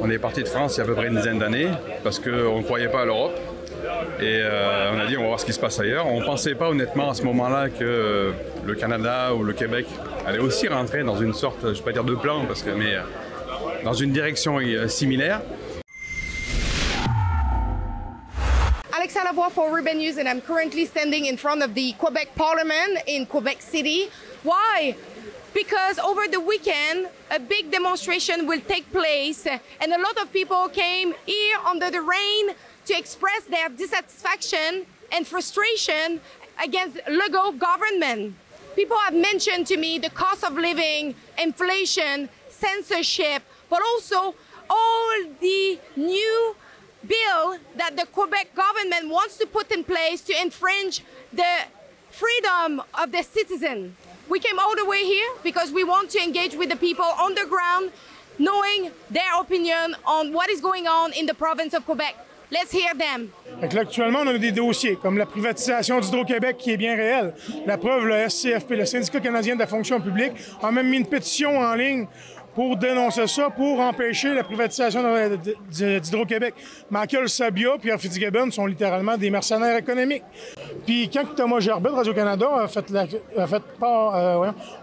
On est parti de France il y a à peu près une dizaine d'années parce qu'on ne croyait pas à l'Europe. Et on a dit on va voir ce qui se passe ailleurs. On ne pensait pas honnêtement à ce moment-là que le Canada ou le Québec allait aussi rentrer dans une sorte, je ne vais pas dire de plan, mais dans une direction similaire. Alexa Lavoie for Urban News, and I'm currently standing in front of the Quebec Parliament in Quebec City. Why? Because over the weekend, a big demonstration will take place, and a lot of people came here under the rain to express their dissatisfaction and frustration against Legault government. People have mentioned to me the cost of living, inflation, censorship, but also all the new bill that the Quebec government wants to put in place to infringe the freedom of the citizen. We came all the way here because we want to engage with the people on the ground, knowing their opinion on what is going on in the province of Quebec. Let's hear them. Là, actuellement, on a des dossiers comme la privatisation d'Hydro-Québec qui est bien réelle. La preuve, le SCFP, le Syndicat canadien de la fonction publique, a même mis une pétition en ligne pour dénoncer ça, pour empêcher la privatisation d'Hydro-Québec. Michael Sabia et Pierre Fitzgibbon sont littéralement des mercenaires économiques. Puis quand Thomas Gerbet de Radio-Canada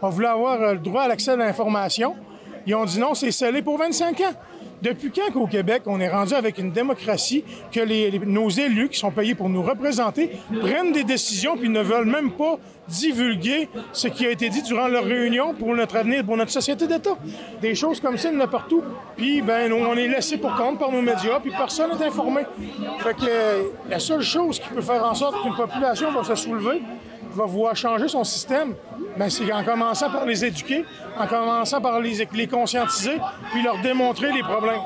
a voulu avoir le droit à l'accès à l'information, ils ont dit non, c'est scellé pour 25 ans. Depuis quand qu'au Québec, on est rendu avec une démocratie que nos élus qui sont payés pour nous représenter prennent des décisions puis ne veulent même pas divulguer ce qui a été dit durant leur réunion pour notre avenir, pour notre société d'État? Des choses comme ça, il y en a partout. Puis, on est laissé pour compte par nos médias puis personne n'est informé. Fait que la seule chose qui peut faire en sorte qu'une population va se soulever, va vouloir changer son système, c'est en commençant par les éduquer, en commençant par les conscientiser, puis leur démontrer les problèmes.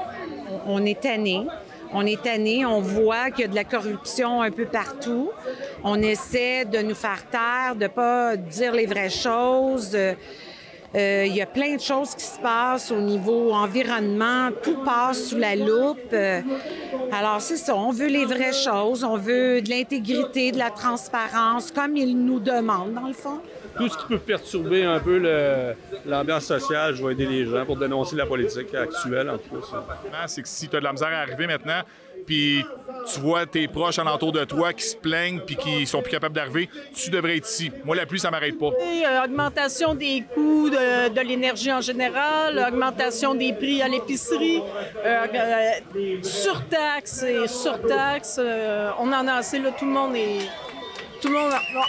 On est tannés. On est tannés. On voit qu'il y a de la corruption un peu partout. On essaie de nous faire taire, de ne pas dire les vraies choses. Il y a plein de choses qui se passent au niveau environnement. Tout passe sous la loupe. Alors, c'est ça. On veut les vraies choses. On veut de l'intégrité, de la transparence, comme ils nous demandent, dans le fond. Tout ce qui peut perturber un peu l'ambiance sociale, je vais aider les gens pour dénoncer la politique actuelle, en tout cas. C'est que si tu as de la misère à arriver maintenant, puis tu vois tes proches alentour de toi qui se plaignent puis qui sont plus capables d'arriver, tu devrais être ici. Moi, la pluie, ça m'arrête pas. Augmentation des coûts de l'énergie en général, augmentation des prix à l'épicerie, surtaxe et surtaxe. On en a assez, là, tout le monde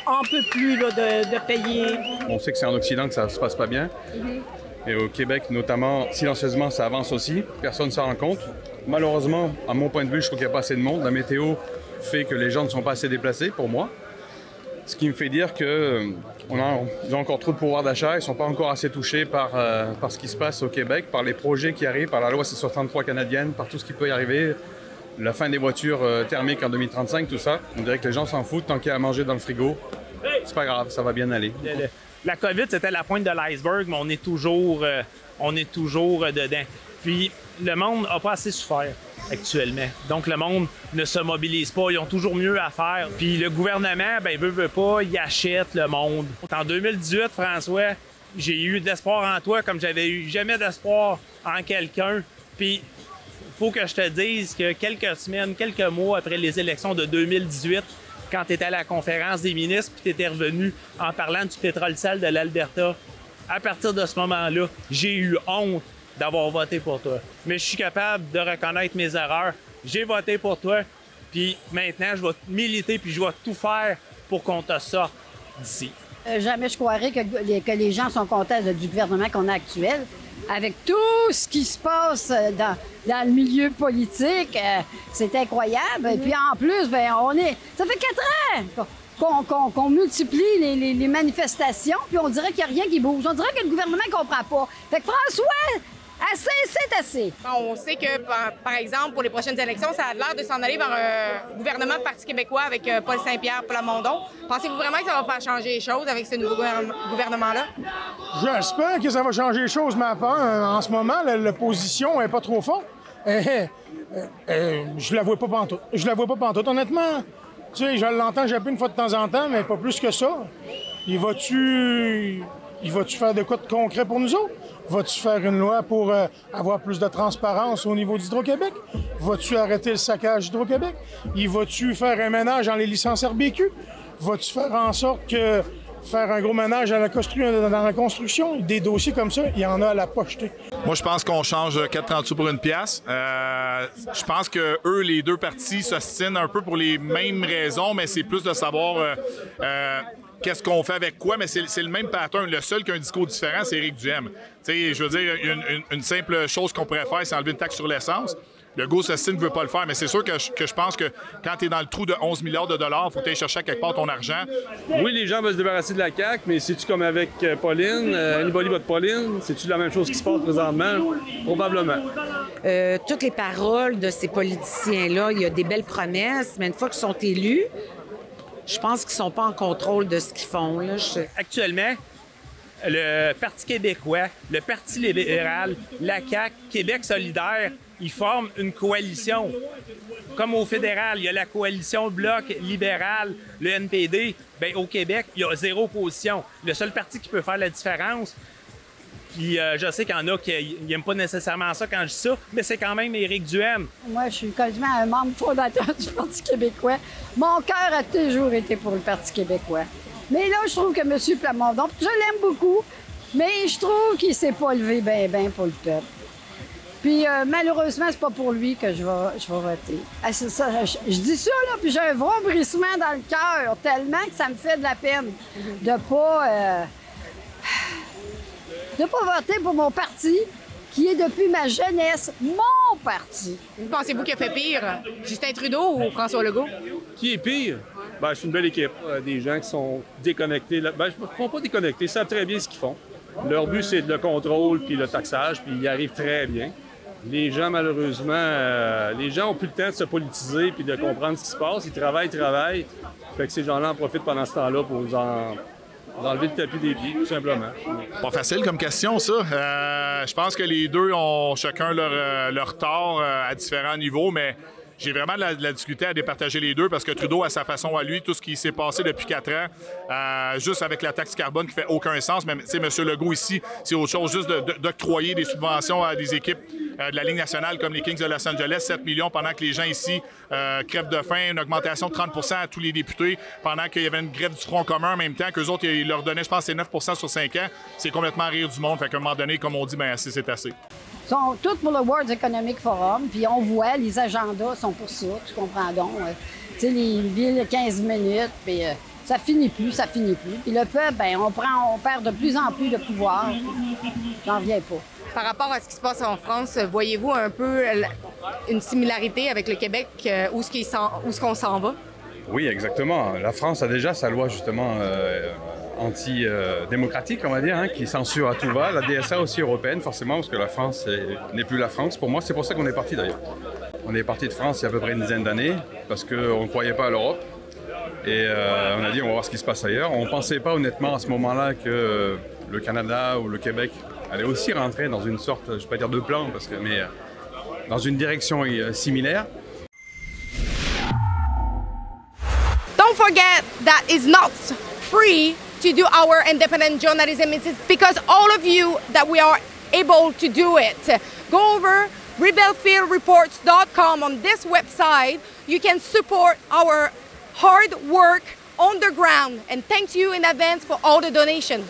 en peut plus là, de payer. On sait que c'est en Occident que ça se passe pas bien. Et au Québec, notamment, silencieusement, ça avance aussi. Personne ne s'en rend compte. Malheureusement, à mon point de vue, je trouve qu'il n'y a pas assez de monde. La météo fait que les gens ne sont pas assez déplacés, pour moi. Ce qui me fait dire qu'ils ont encore trop de pouvoir d'achat. Ils ne sont pas encore assez touchés par ce qui se passe au Québec, par les projets qui arrivent, par la loi C-63 canadienne, par tout ce qui peut y arriver. La fin des voitures thermiques en 2035, tout ça. On dirait que les gens s'en foutent tant qu'il y a à manger dans le frigo. C'est pas grave, ça va bien aller. La COVID, c'était la pointe de l'iceberg, mais on est toujours dedans. Puis, le monde n'a pas assez souffert actuellement. Donc, le monde ne se mobilise pas. Ils ont toujours mieux à faire. Puis, le gouvernement, veut pas, il achète le monde. En 2018, François, j'ai eu de l'espoir en toi comme j'avais eu jamais d'espoir en quelqu'un. Puis, faut que je te dise que quelques semaines, quelques mois après les élections de 2018, quand tu étais à la conférence des ministres puis tu étais revenu en parlant du pétrole sale de l'Alberta, à partir de ce moment-là, j'ai eu honte d'avoir voté pour toi. Mais je suis capable de reconnaître mes erreurs. J'ai voté pour toi, puis maintenant, je vais militer puis je vais tout faire pour qu'on te sorte d'ici. Jamais je croirais que les gens sont contents du gouvernement qu'on a actuel. Avec tout ce qui se passe dans le milieu politique, c'est incroyable. Et puis en plus, ça fait 4 ans qu'on multiplie les manifestations, puis on dirait qu'il n'y a rien qui bouge. On dirait que le gouvernement ne comprend pas. Fait que François, assez, c'est assez. On sait que, par exemple, pour les prochaines élections, ça a l'air de s'en aller vers un gouvernement de Parti québécois avec Paul Saint-Pierre Plamondon. Pensez-vous vraiment que ça va faire changer les choses avec ce nouveau gouvernement-là? J'espère que ça va changer les choses, mais en ce moment, l'opposition n'est pas trop forte. Je la vois pas pantoute. Je la vois pas pantoute, honnêtement. Tu sais, je l'entends japper une fois de temps en temps, mais pas plus que ça. Il va-tu Il va-tu faire de quoi de concret pour nous autres? Vas-tu faire une loi pour avoir plus de transparence au niveau d'Hydro-Québec? Vas-tu arrêter le saccage d'Hydro-Québec? Vas-tu faire un ménage dans les licences RBQ? Vas-tu faire en sorte que faire un gros ménage dans la construction? Des dossiers comme ça, il y en a à la pocheter. Moi, je pense qu'on change 4,30 sous pour une pièce. Je pense que eux, les deux partis, s'ostinent un peu pour les mêmes raisons, mais c'est plus de savoir qu'est-ce qu'on fait avec quoi, mais c'est le même pattern. Le seul qui a un discours différent, c'est Éric Duhem. Je veux dire, une simple chose qu'on pourrait faire, c'est enlever une taxe sur l'essence. Le Legault s'estime ne veut pas le faire, mais c'est sûr que je pense que quand tu es dans le trou de 11 milliards de dollars, il faut que tu ailles chercher à quelque part ton argent. Oui, les gens veulent se débarrasser de la CAQ, mais c'est-tu comme avec Pauline, Anibali vote Pauline? C'est-tu la même chose qui se passe présentement? Probablement. Toutes les paroles de ces politiciens-là, il y a des belles promesses, mais une fois qu'ils sont élus, je pense qu'ils ne sont pas en contrôle de ce qu'ils font. Là. Actuellement, le Parti québécois, le Parti libéral, la CAQ, Québec solidaire, ils forment une coalition. Comme au fédéral, il y a la coalition Bloc libéral, le NPD. Bien, au Québec, il y a 0 position. Le seul parti qui peut faire la différence, puis je sais qu'il y en a qui n'aiment pas nécessairement ça quand je dis ça, mais c'est quand même Éric Duhem. Moi, je suis quasiment un membre fondateur du Parti québécois. Mon cœur a toujours été pour le Parti québécois. Mais là, je trouve que M. Plamondon, je l'aime beaucoup, mais je trouve qu'il ne s'est pas levé bien pour le peuple. Puis malheureusement, c'est pas pour lui que je vais voter. Ah, ça, je dis ça, là, puis j'ai un vombrissement dans le cœur, tellement que ça me fait de la peine de pas voter pour mon parti, qui est depuis ma jeunesse mon parti. Pensez-vous qu'il a fait pire, Justin Trudeau ou François Legault? Qui est pire? Ben, c'est une belle équipe. Des gens qui sont déconnectés. Ben, ils ne sont pas déconnectés, ils savent très bien ce qu'ils font. Leur but, c'est le contrôle puis le taxage, puis ils y arrivent très bien. Les gens, malheureusement, les gens n'ont plus le temps de se politiser puis de comprendre ce qui se passe. Ils travaillent. Fait que ces gens-là en profitent pendant ce temps-là pour enlever le tapis des pieds, tout simplement. Pas facile comme question, ça. Je pense que les deux ont chacun leur tort à différents niveaux, mais j'ai vraiment de la difficulté à départager les deux parce que Trudeau, à sa façon à lui, tout ce qui s'est passé depuis 4 ans, juste avec la taxe carbone qui fait aucun sens. Mais, tu sais, M. Legault ici, c'est autre chose, juste d'octroyer des subventions à des équipes de la Ligue nationale comme les Kings de Los Angeles, 7 millions pendant que les gens ici crèvent de faim, une augmentation de 30 % à tous les députés, pendant qu'il y avait une grève du Front commun en même temps, qu'eux autres, ils leur donnaient, je pense, c'est 9 % sur 5 ans. C'est complètement rire du monde. Fait qu'à un moment donné, comme on dit, ben assez, c'est assez. Ils sont tous pour le World Economic Forum, puis on voit, les agendas sont pour ça, tu comprends donc. Tu sais, les villes 15 minutes, puis ça finit plus. Puis le peuple, ben on perd de plus en plus de pouvoir. J'en reviens pas. Par rapport à ce qui se passe en France, voyez-vous un peu une similarité avec le Québec, où est-ce qu'on s'en va? Oui, exactement. La France a déjà sa loi, justement, anti-démocratique, on va dire, hein, qui censure à tout va. La DSA aussi européenne, forcément, parce que la France n'est plus la France. Pour moi, c'est pour ça qu'on est parti, d'ailleurs. On est parti de France il y a à peu près une dizaine d'années, parce qu'on ne croyait pas à l'Europe. Et on a dit, on va voir ce qui se passe ailleurs. On ne pensait pas, honnêtement, à ce moment-là, que le Canada ou le Québec allait aussi rentrer dans une sorte, je ne vais pas dire de plan, mais dans une direction similaire. Don't forget that it's not free to do our independent journalism. It's because all of you that we are able to do it. Go over rebelfieldreports.com. On this website, you can support our hard work on the ground. And thank you in advance for all the donations.